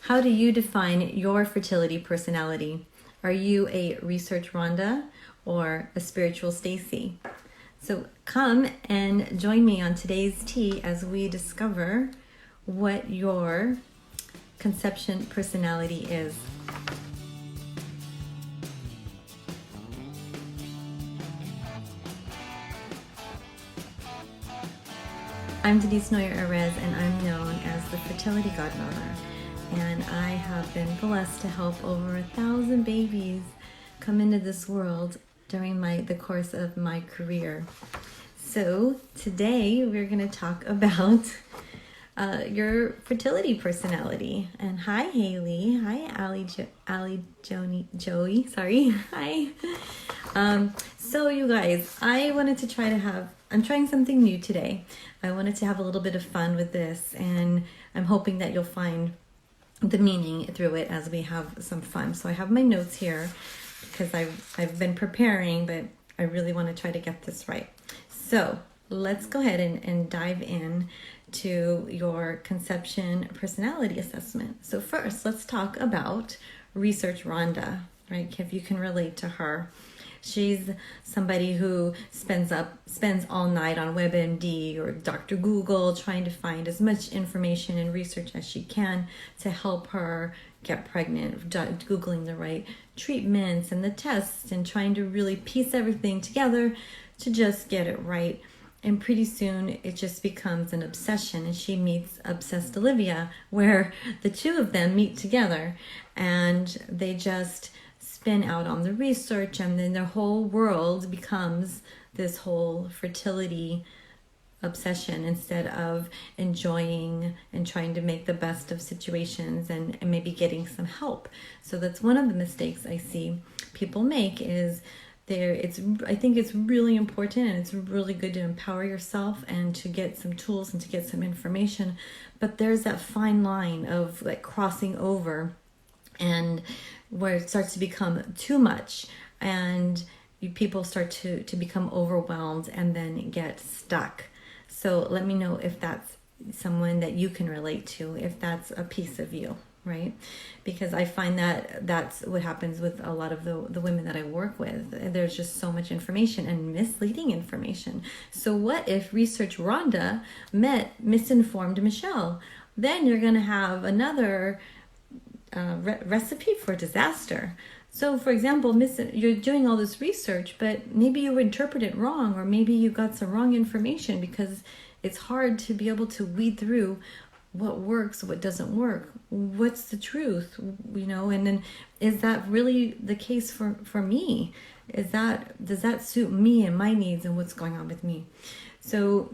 How do you define your fertility personality? Are you a research Ronda or a spiritual Stacy? So come and join me on today's tea as we discover what your conception personality is. I'm Denise Noyer-Erez, and I'm known as the fertility godmother. And I have been blessed to help over 1,000 babies come into this world during the course of my career. So today we're going to talk about your fertility personality. And hi, Haley. Hi, Joey. Sorry. Hi. So you guys, I'm trying something new today. I wanted to have a little bit of fun with this, and I'm hoping that you'll find the meaning through it as we have some fun. So I have my notes here because I've been preparing, but I really want to try to get this right. So let's go ahead and dive in to your conception personality assessment. So first, let's talk about research Ronda, right? If you can relate to her. She's somebody who spends all night on WebMD or Dr. Google trying to find as much information and research as she can to help her get pregnant, Googling the right treatments and the tests and trying to really piece everything together to just get it right. And pretty soon it just becomes an obsession, and she meets obsessed Olivia, where the two of them meet together and they just spin out on the research, and then their whole world becomes this whole fertility obsession instead of enjoying and trying to make the best of situations and maybe getting some help. So that's one of the mistakes I see people make is I think it's really important, and it's really good to empower yourself and to get some tools and to get some information, but there's that fine line of like crossing over and where it starts to become too much, and people start to become overwhelmed and then get stuck. So let me know if that's someone that you can relate to, if that's a piece of you, right? Because I find that that's what happens with a lot of the women that I work with. There's just so much information and misleading information. So what if research Ronda met misinformed Michelle? Then you're going to have another recipe for disaster. So for example, you're doing all this research, but maybe you interpret it wrong, or maybe you got some wrong information, because it's hard to be able to weed through what works, what doesn't work, what's the truth, and then is that really the case for me? Does that suit me and my needs and what's going on with me? So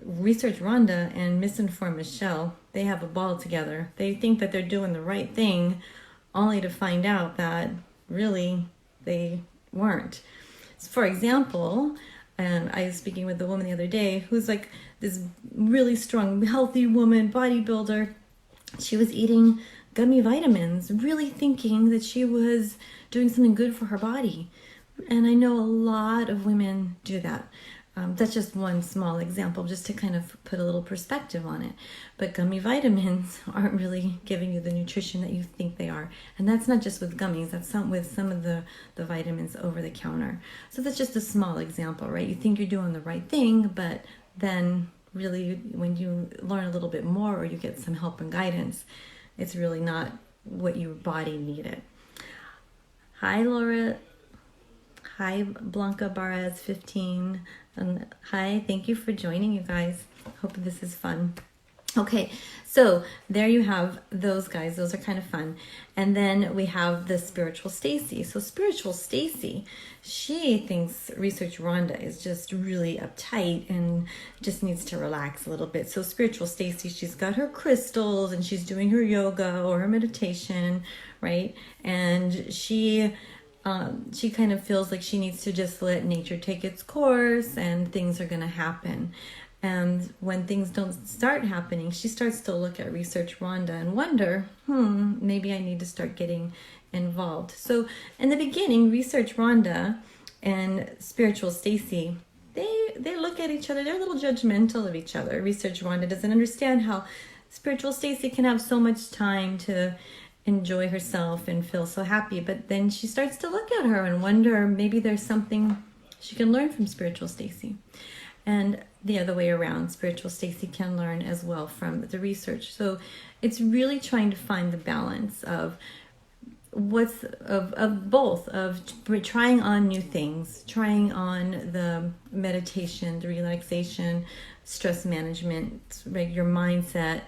research Ronda and misinformed Michelle, they have a ball together. They think that they're doing the right thing, only to find out that really they weren't. So for example, I was speaking with a woman the other day who's like this really strong, healthy woman, bodybuilder. She was eating gummy vitamins, really thinking that she was doing something good for her body. And I know a lot of women do that. That's just one small example, just to kind of put a little perspective on it. But gummy vitamins aren't really giving you the nutrition that you think they are. And that's not just with gummies, that's with some of the vitamins over the counter. So that's just a small example, right? You think you're doing the right thing, but then really when you learn a little bit more or you get some help and guidance, it's really not what your body needed. Hi, Laura. Hi, Blanca Barres 15. And hi, thank you for joining, you guys. Hope this is fun. Okay, so there you have those guys. Those are kind of fun. And then we have the spiritual Stacy. So spiritual Stacy, she thinks research Ronda is just really uptight and just needs to relax a little bit. So spiritual Stacy, she's got her crystals and she's doing her yoga or her meditation, right? And she kind of feels like she needs to just let nature take its course and things are going to happen. And when things don't start happening, she starts to look at research Ronda and wonder, maybe I need to start getting involved. So in the beginning, research Ronda and spiritual Stacy, they look at each other. They're a little judgmental of each other. Research Ronda doesn't understand how spiritual Stacy can have so much time to enjoy herself and feel so happy, but then she starts to look at her and wonder maybe there's something she can learn from spiritual Stacy. And the other way around, spiritual Stacy can learn as well from the research. So it's really trying to find the balance of both, of trying on new things, trying on the meditation, the relaxation, stress management, right, your mindset,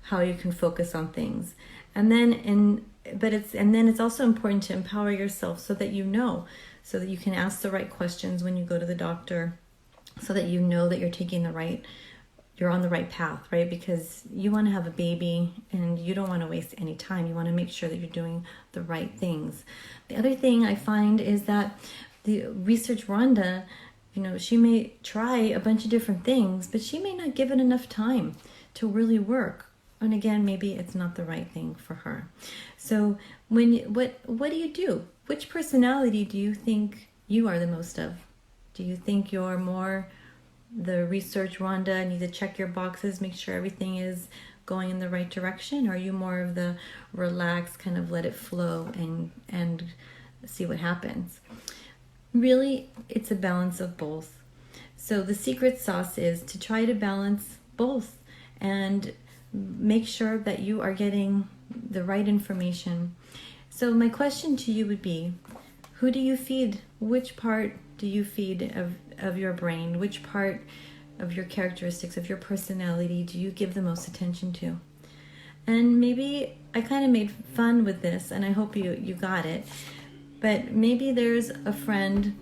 how you can focus on things. And then it's also important to empower yourself so that so that you can ask the right questions when you go to the doctor, so that you know that you're on the right path, right? Because you want to have a baby and you don't want to waste any time. You want to make sure that you're doing the right things. The other thing I find is that the research Ronda, she may try a bunch of different things, but she may not give it enough time to really work. And again, maybe it's not the right thing for her. So what do you do? Which personality do you think you are the most of? Do you think you're more the research Ronda, need to check your boxes, make sure everything is going in the right direction? Or are you more of the relaxed, kind of let it flow and see what happens? Really, it's a balance of both. So the secret sauce is to try to balance both and make sure that you are getting the right information. So my question to you would be, who do you feed? Which part do you feed of your brain? Which part of your characteristics, of your personality, do you give the most attention to? And maybe I kind of made fun with this, and I hope you got it. But maybe there's a friend,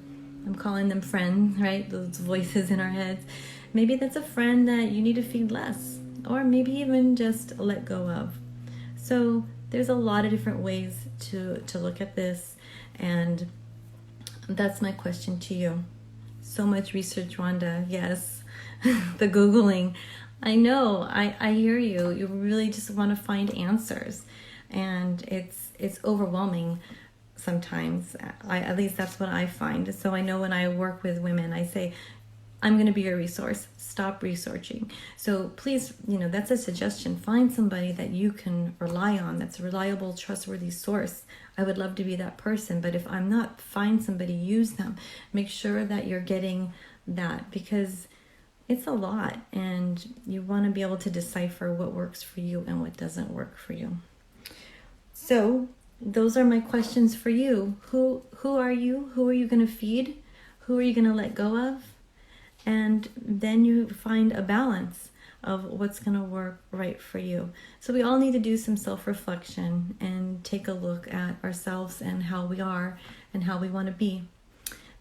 I'm calling them friends, right? Those voices in our heads. Maybe that's a friend that you need to feed less, or maybe even just let go of. So there's a lot of different ways to look at this, and that's my question to you. So much research, Ronda. Yes, the Googling. I know, I hear you. You really just want to find answers, and it's overwhelming sometimes. At least that's what I find. So I know when I work with women, I say, I'm going to be your resource. Stop researching. So please, that's a suggestion. Find somebody that you can rely on, that's a reliable, trustworthy source. I would love to be that person, but if I'm not, find somebody, use them. Make sure that you're getting that, because it's a lot, and you want to be able to decipher what works for you and what doesn't work for you. So those are my questions for you. Who are you? Who are you going to feed? Who are you going to let go of? And then you find a balance of what's going to work right for you. So we all need to do some self-reflection and take a look at ourselves and how we are and how we want to be.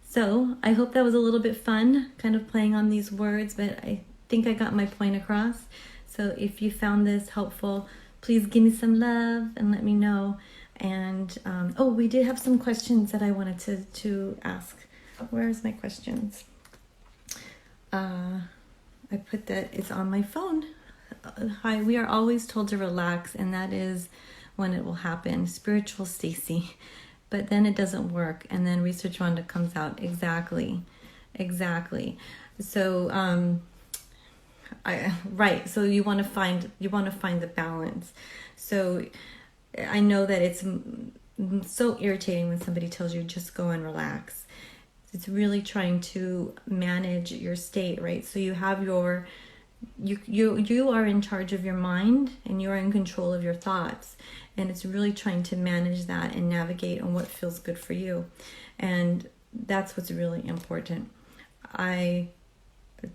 So I hope that was a little bit fun, kind of playing on these words, but I think I got my point across. So if you found this helpful, please give me some love and let me know. And we did have some questions that I wanted to ask. Where's my questions? I put that it's on my phone. Hi, we are always told to relax, and that is when it will happen. Spiritual Stacy. But then it doesn't work, and then Research Ronda comes out. Exactly. So right. So you want to find the balance. So I know that it's so irritating when somebody tells you just go and relax. It's really trying to manage your state, right? So you have you are in charge of your mind, and you are in control of your thoughts. And it's really trying to manage that and navigate on what feels good for you. And that's what's really important. I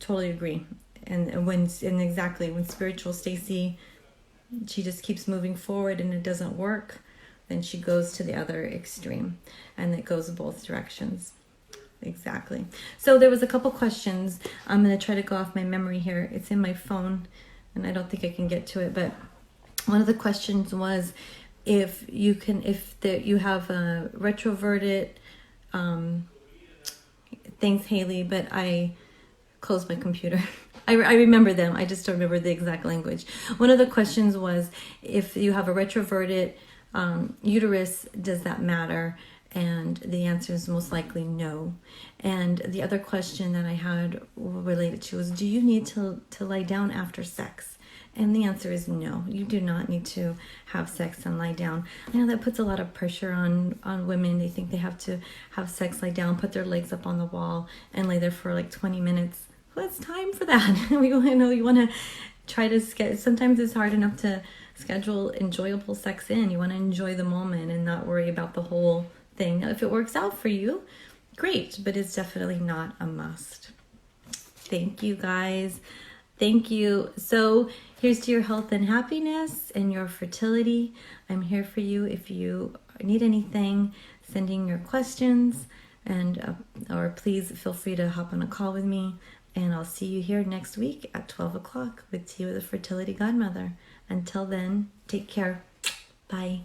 totally agree. And when spiritual Stacy, she just keeps moving forward and it doesn't work, then she goes to the other extreme, and it goes both directions. Exactly. So there was a couple questions. I'm going to try to go off my memory here. It's in my phone, and I don't think I can get to it. But one of the questions was if you have a retroverted. Thanks, Haley. But I closed my computer. I remember them. I just don't remember the exact language. One of the questions was if you have a retroverted uterus, does that matter? And the answer is most likely no. And the other question that I had related to was, do you need to lie down after sex? And the answer is no. You do not need to have sex and lie down. I know that puts a lot of pressure on women. They think they have to have sex, lie down, put their legs up on the wall, and lay there for like 20 minutes. Well, it's time for that. We know you want to try to schedule. Sometimes it's hard enough to schedule enjoyable sex in. You want to enjoy the moment and not worry about the whole thing. Now, if it works out for you, great, but it's definitely not a must. Thank you, guys. Thank you. So here's to your health and happiness and your fertility. I'm here for you if you need anything. Send in your questions, and or please feel free to hop on a call with me. And I'll see you here next week at 12 o'clock with Tea with a Fertility Godmother. Until then, take care. Bye.